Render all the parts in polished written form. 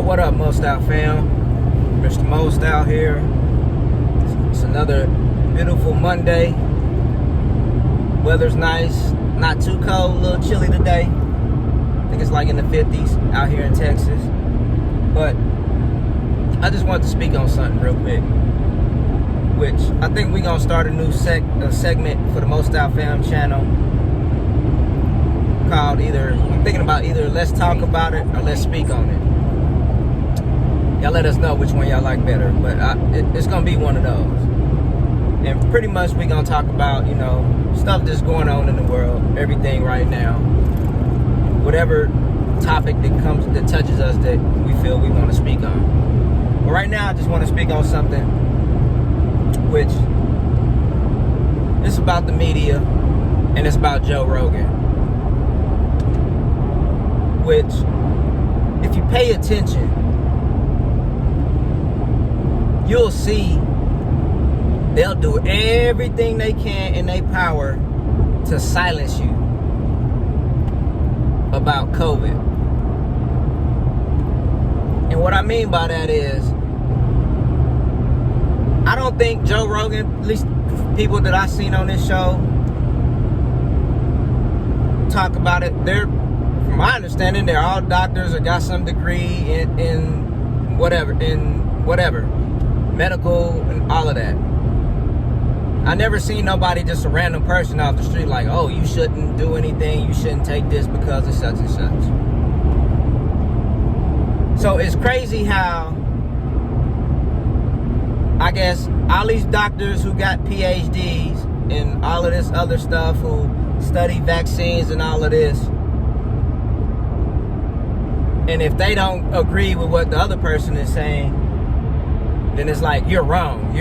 What up, Most Out fam? Mr. Most Out here. It's another beautiful Monday. Weather's nice, not too cold, a little chilly today. I think it's like in the 50s out here in Texas. But I just wanted to speak on something real quick, which I think we're gonna start a new segment for the Most Out Fam channel called I'm thinking about either let's talk about it or let's speak on it. Y'all let us know which one y'all like better, but it's gonna be one of those. And pretty much we gonna talk about, stuff that's going on in the world, everything right now, whatever topic that touches us that we feel we want to speak on. But right now I just want to speak on something which it's about the media, and it's about Joe Rogan, which if you pay attention, you'll see they'll do everything they can in their power to silence you about COVID. And what I mean by that is, I don't think Joe Rogan, at least people that I've seen on this show talk about it, from my understanding, they're all doctors or got some degree in whatever, medical and all of that. I never seen nobody, just a random person off the street, like, oh, you shouldn't do anything, you shouldn't take this because of such and such. So it's crazy how, I guess, all these doctors who got PhDs and all of this other stuff, who study vaccines and all of this, and if they don't agree with what the other person is saying, then it's like, you're wrong.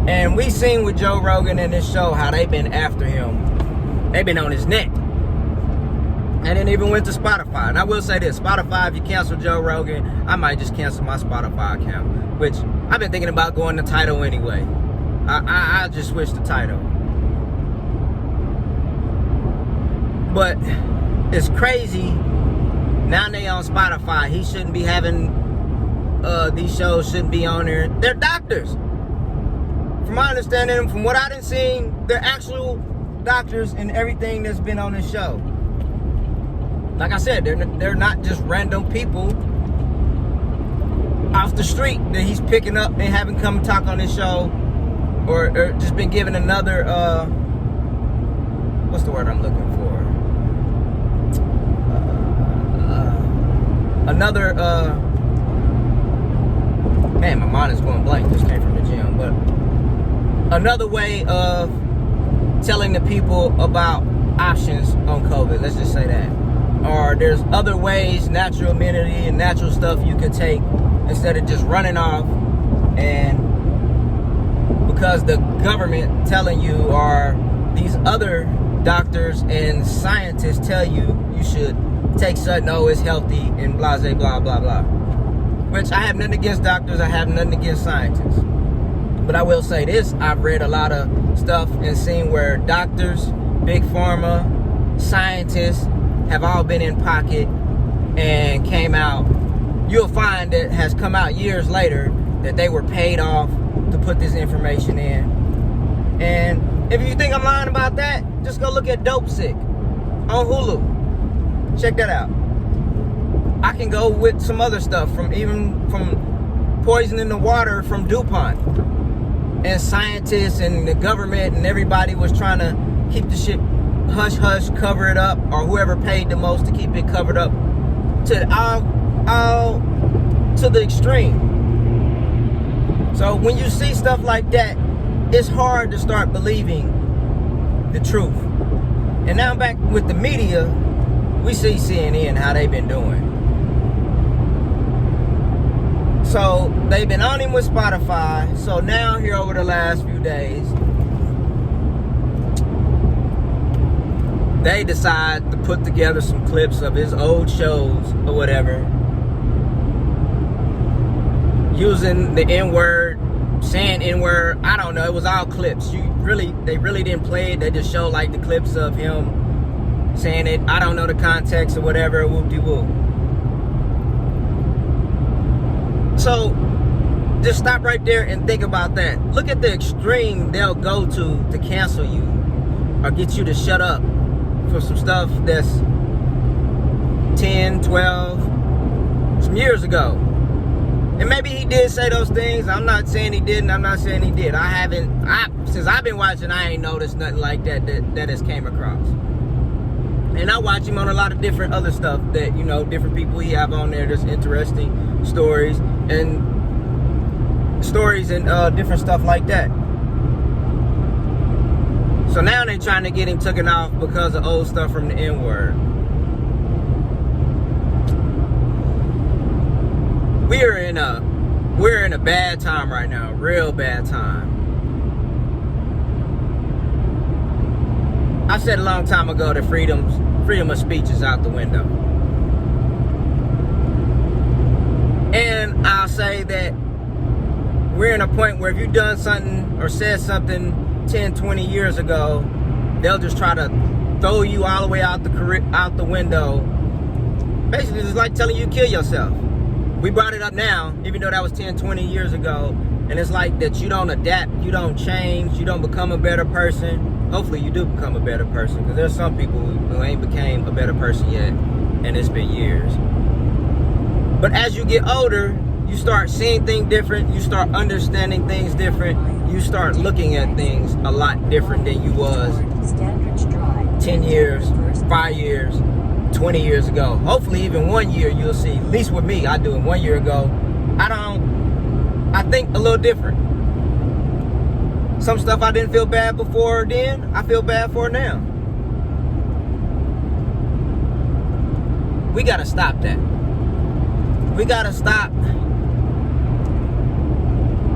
And we seen with Joe Rogan in this show how they've been after him. They've been on his neck. And then even went to Spotify. And I will say this, Spotify, if you cancel Joe Rogan, I might just cancel my Spotify account, which I've been thinking about going to Tidal anyway. I just switched to Tidal. But it's crazy. Now they on Spotify. He shouldn't be having, these shows shouldn't be on there. They're doctors. From my understanding, from what I done seen, they're actual doctors in everything that's been on this show. Like I said, they're not just random people off the street that he's picking up and having come talk on his show, or just been given another, what's the word I'm looking for? Another, man, my mind is going blank. This came from the gym, but another way of telling the people about options on COVID. Let's just say that. Or there's other ways, natural immunity and natural stuff you could take instead of just running off, and because the government telling you, or these other doctors and scientists tell you should take something, oh, it's healthy and blah, blah, blah, blah. Which I have nothing against doctors, I have nothing against scientists. But I will say this, I've read a lot of stuff and seen where doctors, big pharma, scientists have all been in pocket and came out. You'll find that has come out years later that they were paid off to put this information in. And if you think I'm lying about that, just go look at Dope Sick on Hulu. Check that out. I can go with some other stuff, from poisoning the water from DuPont. And scientists and the government and everybody was trying to keep the shit hush-hush, cover it up, or whoever paid the most to keep it covered up, to all to the extreme. So when you see stuff like that, it's hard to start believing the truth. And now back with the media, we see CNN, how they've been doing. So they've been on him with Spotify. So now here over the last few days, they decide to put together some clips of his old shows or whatever, using the N-word, saying N-word. I don't know. It was all clips. They really didn't play it. They just showed like the clips of him saying it, I don't know the context or whatever, whoop-de-whoop. So, just stop right there and think about that. Look at the extreme they'll go to cancel you or get you to shut up for some stuff that's 10, 12, some years ago. And maybe he did say those things. I'm not saying he didn't. I'm not saying he did. Since I've been watching, I ain't noticed nothing like that has came across. And I watch him on a lot of different other stuff that, you know, different people he have on there. There's interesting stories and different stuff like that. So now they're trying to get him taken off because of old stuff from the N-Word. We're in a bad time right now, real bad time. I said a long time ago that freedom of speech is out the window. And I'll say that we're in a point where if you've done something or said something 10, 20 years ago, they'll just try to throw you all the way out the window. Basically, it's like telling you to kill yourself. We brought it up now, even though that was 10, 20 years ago. And it's like that you don't adapt, you don't change, you don't become a better person. Hopefully you do become a better person, because there's some people who ain't became a better person yet, and it's been years. But as you get older, you start seeing things different, you start understanding things different, you start looking at things a lot different than you was 10 years, 5 years, 20 years ago. Hopefully even 1 year you'll see, at least with me, I do it 1 year ago. I think a little different. Some stuff I didn't feel bad before then, I feel bad for now. We gotta stop that. We gotta stop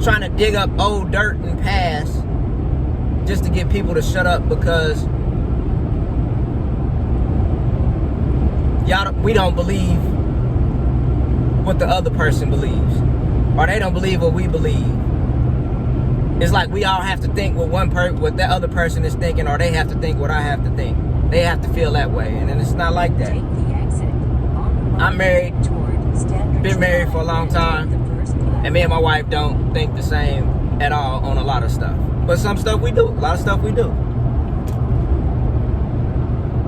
trying to dig up old dirt and past just to get people to shut up, because we don't believe what the other person believes, or they don't believe what we believe. It's like we all have to think what that other person is thinking, or they have to think what I have to think. They have to feel that way, and then it's not like that. I'm married, been married for a long time, and me and my wife don't think the same at all on a lot of stuff. But some stuff we do, a lot of stuff we do.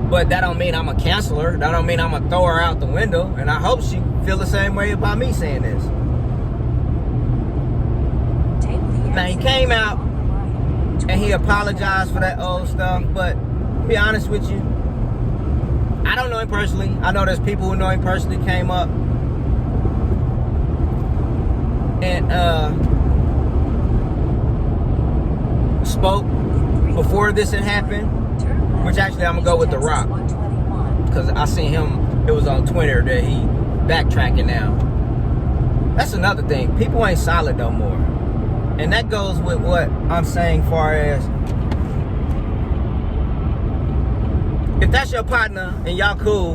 But that don't mean I'm a canceler. That don't mean I'm gonna throw her out the window. And I hope she feel the same way about me saying this. Now he came out and he apologized for that old stuff, but to be honest with you, I don't know him personally. I know there's people who know him personally came up and spoke before this had happened, which actually I'm gonna go with The Rock, because I seen him, it was on Twitter that he backtracking now. That's another thing, people ain't solid no more. And that goes with what I'm saying far as, if that's your partner and y'all cool,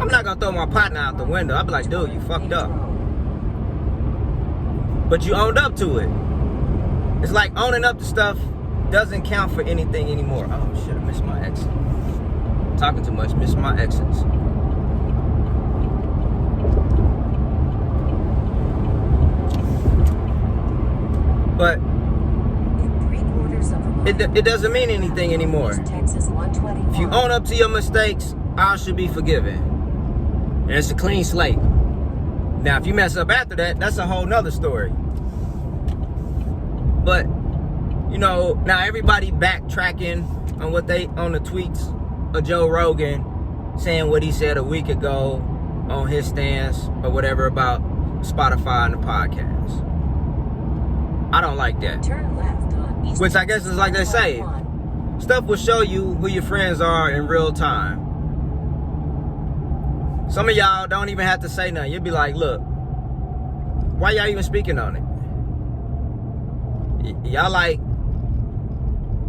I'm not gonna throw my partner out the window. I'll be like, dude, you fucked up. But you owned up to it. It's like owning up to stuff doesn't count for anything anymore. Oh shit, I missed my exit. Talking too much, missed my exits. But it doesn't mean anything anymore. If you own up to your mistakes, all should be forgiven. And it's a clean slate. Now, if you mess up after that, that's a whole nother story. But, you know, now everybody backtracking on on the tweets of Joe Rogan, saying what he said a week ago on his stance or whatever about Spotify and the podcast. I don't like that. Turn left on East, which I guess is like they say, stuff will show you who your friends are in real time. Some of y'all don't even have to say nothing. You'll be like, look, why y'all even speaking on it? Y'all like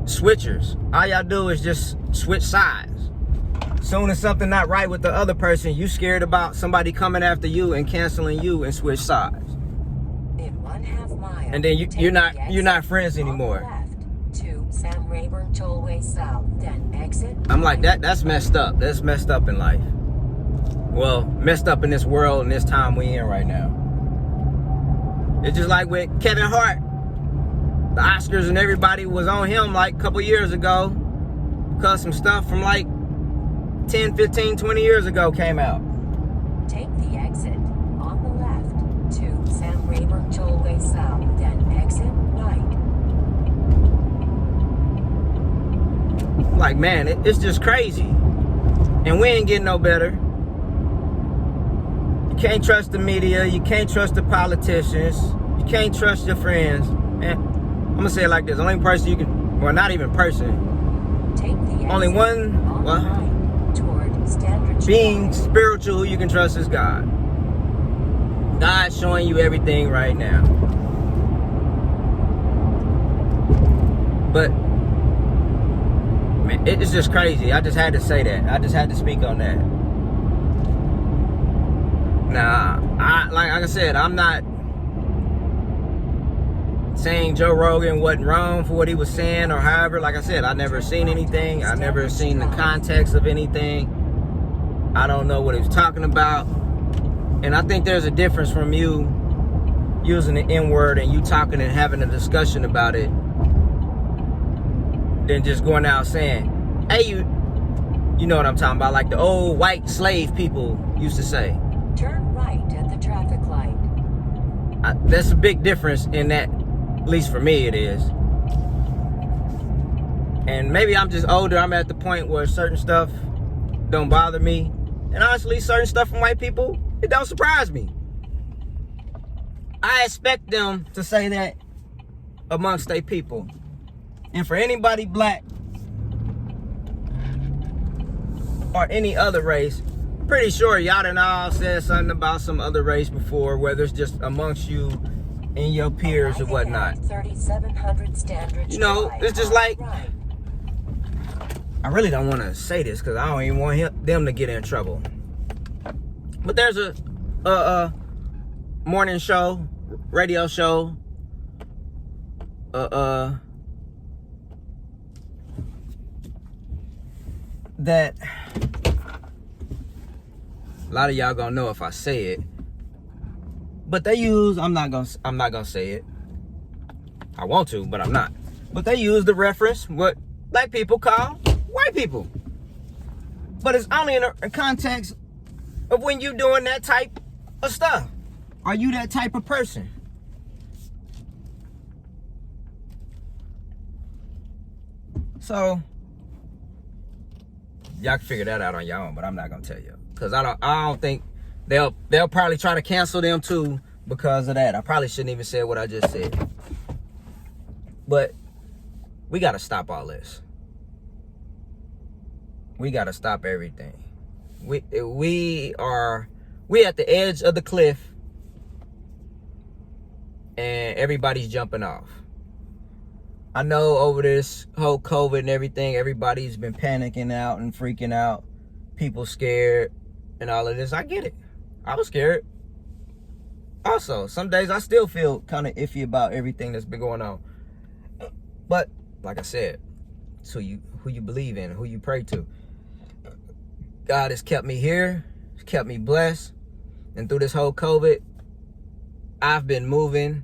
switchers. All y'all do is just switch sides. Soon as something not right with the other person, you scared about somebody coming after you and canceling you and switch sides. In 1/2 mile, and then you're not friends anymore. To Sam Rayburn tollway south, then exit. I'm like, that's messed up. That's messed up in life. Well, messed up in this world and this time we in right now. It's just like with Kevin Hart. The Oscars and everybody was on him like a couple years ago because some stuff from like 10, 15, 20 years ago came out. Take the exit on the left to Sam Rayburn Tollway South, then exit right. Like, man, it's just crazy. And we ain't getting no better. You can't trust the media. You can't trust the politicians. You can't trust your friends. Man, I'm going to say it like this. The only person you can, well, not even person. Take the exit only one, on well, the right toward Standard being Drive. spiritual who you can trust is God. God's showing you everything right now. But man, it's just crazy. I just had to say that. I just had to speak on that. Now, like I said, I'm not saying Joe Rogan wasn't wrong for what he was saying or however. Like I said, I never seen anything. I never seen the context of anything. I don't know what he was talking about. And I think there's a difference from you using the N-word and you talking and having a discussion about it than just going out saying, hey, you know what I'm talking about, like the old white slave people used to say. Turn right at the traffic light. That's a big difference in that, at least for me it is. And maybe I'm just older. I'm at the point where certain stuff don't bother me. And honestly, certain stuff from white people, it don't surprise me. I expect them to say that amongst their people. And for anybody black or any other race, I'm pretty sure y'all done all said something about some other race before, whether it's just amongst you and your peers or whatnot. 3700 Standard You know, Drive. it's just like, Right. I really don't want to say this because I don't even want them to get in trouble. But there's a morning show, radio show, that a lot of y'all gonna know if I say it. But they use, I'm not gonna say it. I want to, but I'm not. But they use the reference what black people call white people. But it's only in a context of when you doing that type of stuff. Are you that type of person? So y'all can figure that out on your own, but I'm not gonna tell you. Cause I don't think they'll probably try to cancel them too because of that. I probably shouldn't even say what I just said. But we gotta stop all this. We gotta stop everything. We at the edge of the cliff and everybody's jumping off. I know over this whole COVID and everything, everybody's been panicking out and freaking out. People scared and all of this. I get it. I was scared. Also, some days I still feel kind of iffy about everything that's been going on. But like I said, it's who you believe in, who you pray to. God has kept me here, has kept me blessed. And through this whole COVID, I've been moving,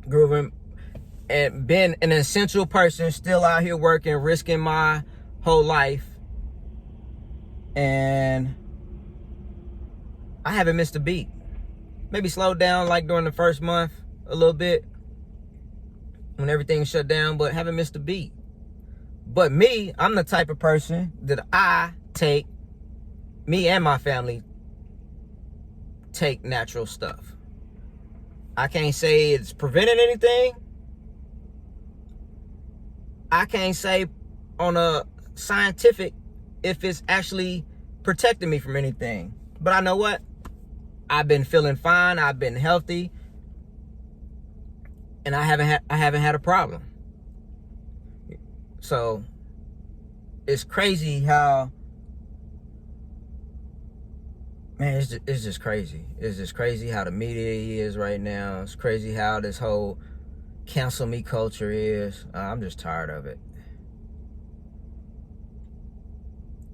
grooving, and been an essential person, still out here working, risking my whole life. And I haven't missed a beat. Maybe slowed down like during the first month a little bit when everything shut down, but haven't missed a beat. But me, I'm the type of person that me and my family take natural stuff. I can't say it's preventing anything. I can't say on a scientific if it's actually protecting me from anything. But I know what? I've been feeling fine. I've been healthy. And I haven't had a problem. So it's crazy how, man, it's just crazy. It's just crazy how the media is right now. It's crazy how this whole cancel me culture is. I'm just tired of it.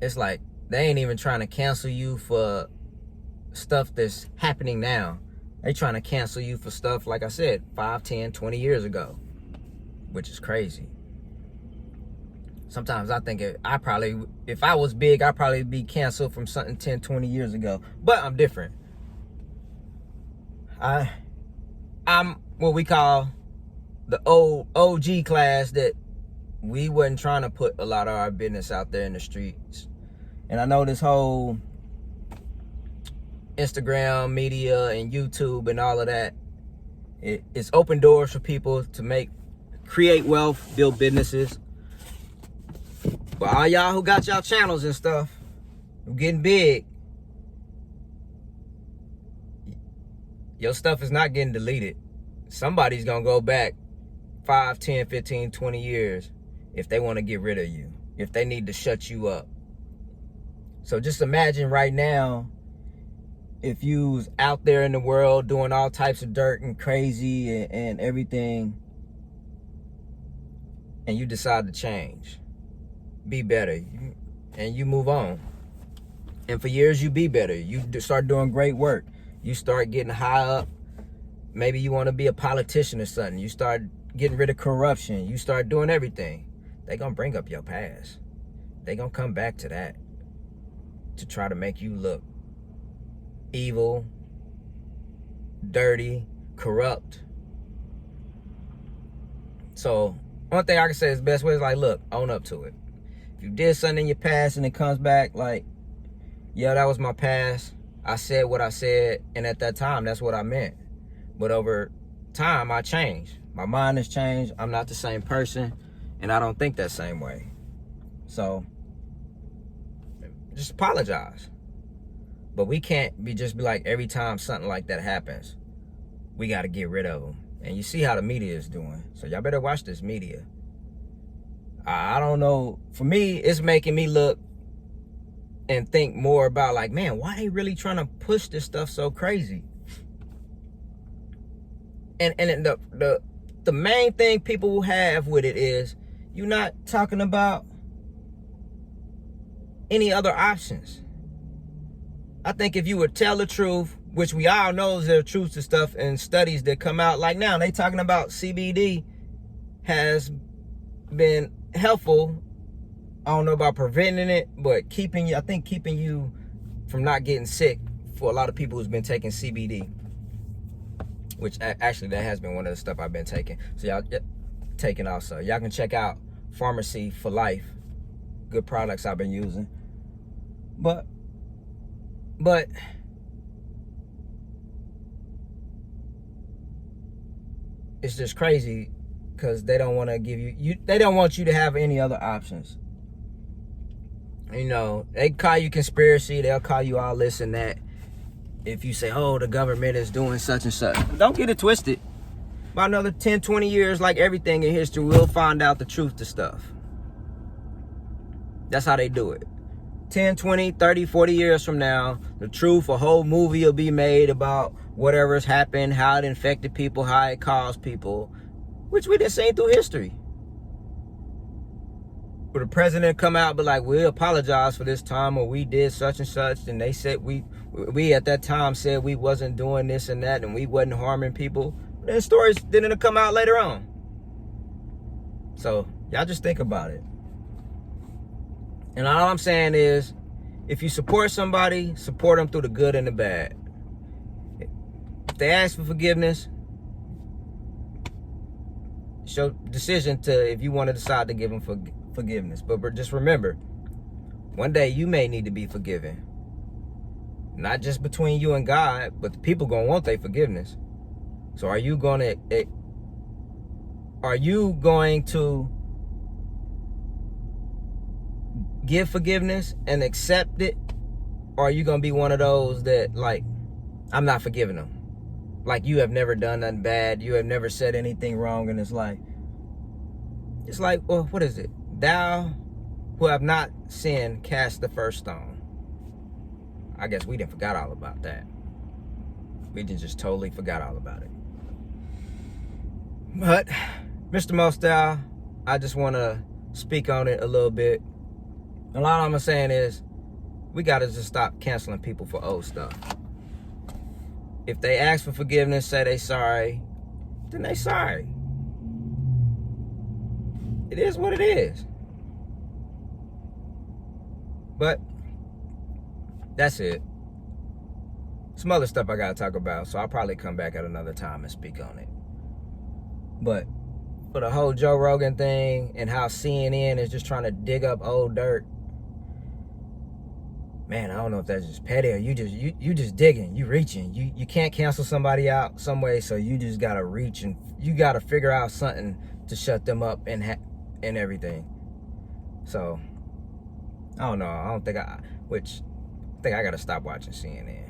it's like they ain't even trying to cancel you for stuff that's happening now. They trying to cancel you for stuff, like I said, 5, 10, 20 years ago, which is crazy. Sometimes I think if I was big, I'd probably be canceled from something 10, 20 years ago. But I'm different. I'm what we call the old OG class, that we wasn't trying to put a lot of our business out there in the streets. And I know this whole Instagram media and YouTube and all of that, it's open doors for people to create wealth, build businesses. But all y'all who got y'all channels and stuff, getting big, your stuff is not getting deleted. Somebody's gonna go back 5, 10, 15, 20 years if they want to get rid of you, if they need to shut you up. So just imagine right now, if you was out there in the world doing all types of dirt and crazy and everything, and you decide to change, be better, and you move on. And for years you be better. You start doing great work. You start getting high up. Maybe you want to be a politician or something. You start getting rid of corruption. You start doing everything. They gonna bring up your past. They gonna come back to that to try to make you look evil, dirty, corrupt. So one thing I can say is the best way is like, look, own up to it. If you did something in your past and it comes back like, yeah, that was my past. I said what I said, and at that time, that's what I meant. But over time, I changed. My mind has changed. I'm not the same person, and I don't think that same way. So just apologize. But we can't be like every time something like that happens, we got to get rid of them. And you see how the media is doing. So y'all better watch this media. I don't know. For me, it's making me look and think more about like, man, why they really trying to push this stuff so crazy? And the main thing people will have with it is you're not talking about any other options. I think if you would tell the truth, which we all know is the truth to stuff and studies that come out, like now they talking about CBD has been helpful. I don't know about preventing it, but keeping you from not getting sick for a lot of people who's been taking CBD, which actually that has been one of the stuff I've been taking. So y'all taking also. Y'all can check out Pharmacy for Life. Good products I've been using. But it's just crazy because they don't want to give they don't want you to have any other options. You know, they call you conspiracy, they'll call you all this and that. If you say, oh, the government is doing such and such. Don't get it twisted. By another 10, 20 years, like everything in history, we'll find out the truth to stuff. That's how they do it. 10, 20, 30, 40 years from now, the truth, a whole movie will be made about whatever's happened, how it infected people, how it caused people, which we done seen through history. For the president come out, but like, we apologize for this time, or we did such and such, and they said we at that time said we wasn't doing this and that, and we wasn't harming people. Then stories didn't come out later on. So y'all just think about it. And all I'm saying is, if you support somebody, support them through the good and the bad. If they ask for forgiveness, it's your decision to, if you want to decide to give them forgiveness. But just remember, one day you may need to be forgiven. Not just between you and God, but the people gonna want their forgiveness. So are you going to give forgiveness and accept it? Or are you gonna be one of those that like, I'm not forgiving them? Like, you have never done nothing bad, you have never said anything wrong, and it's like, well, what is it? Thou who have not sinned, cast the first stone. I guess we didn't forgot all about that. We just totally forgot all about it. But Mr. Mostyle, I just want to speak on it a little bit. A lot of I'm saying is, we gotta just stop canceling people for old stuff. If they ask for forgiveness, say they sorry, then they sorry. It is what it is. But that's it. Some other stuff I gotta talk about, so I'll probably come back at another time and speak on it. But for the whole Joe Rogan thing and how CNN is just trying to dig up old dirt, man, I don't know if that's just petty or you just digging, you reaching. You can't cancel somebody out some way, so you just gotta reach and you gotta figure out something to shut them up and everything. So I don't know. I think I gotta stop watching CNN.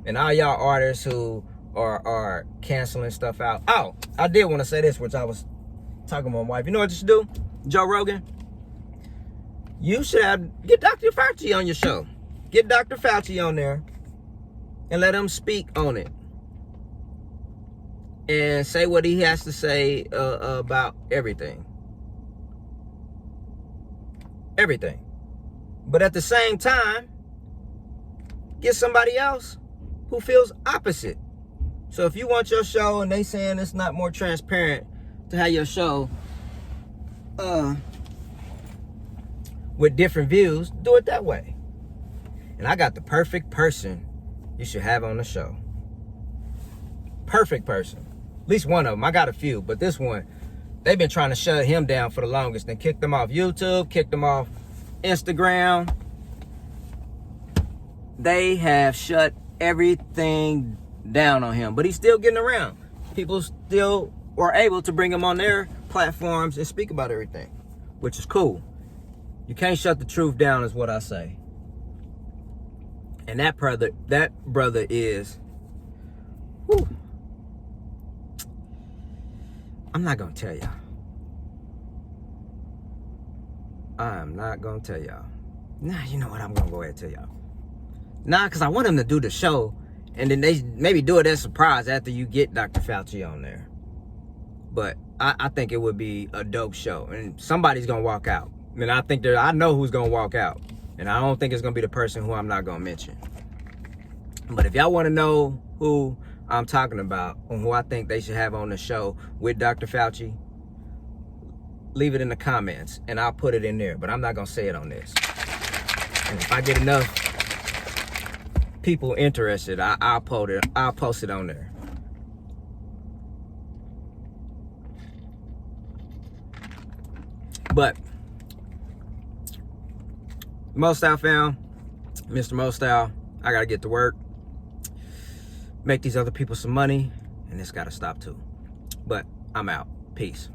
And all y'all artists who are canceling stuff out. Oh, I did want to say this, which I was talking to my wife. You know what you should do, Joe Rogan? You should get Dr. Fauci on your show. Get Dr. Fauci on there and let him speak on it. And say what he has to say about everything. Everything. But at the same time, get somebody else who feels opposite. So if you want your show and they saying it's not more transparent to have your show with different views, do it that way. And I got the perfect person you should have on the show. Perfect person. At least one of them. I got a few, but this one, they've been trying to shut him down for the longest. They kicked him off YouTube, kicked him off Instagram. They have shut everything down on him, but he's still getting around. People still are able to bring him on their platforms and speak about everything, which is cool. You can't shut the truth down, is what I say. And that brother is, whew, I'm not gonna tell y'all. I'm not gonna tell y'all. Nah, you know what? I'm gonna go ahead and tell y'all. Nah, because I want him to do the show, and then they maybe do it as a surprise after you get Dr. Fauci on there. But I think it would be a dope show, and somebody's gonna walk out. And I know who's gonna walk out, and I don't think it's gonna be the person who I'm not gonna mention. But if y'all want to know who I'm talking about and who I think they should have on the show with Dr. Fauci, leave it in the comments, and I'll put it in there. But I'm not gonna say it on this. And if I get enough people interested, I'll post it on there. But Mostyle fam, Mr. Mostyle, I gotta get to work, make these other people some money, and it's gotta stop too. But I'm out. Peace.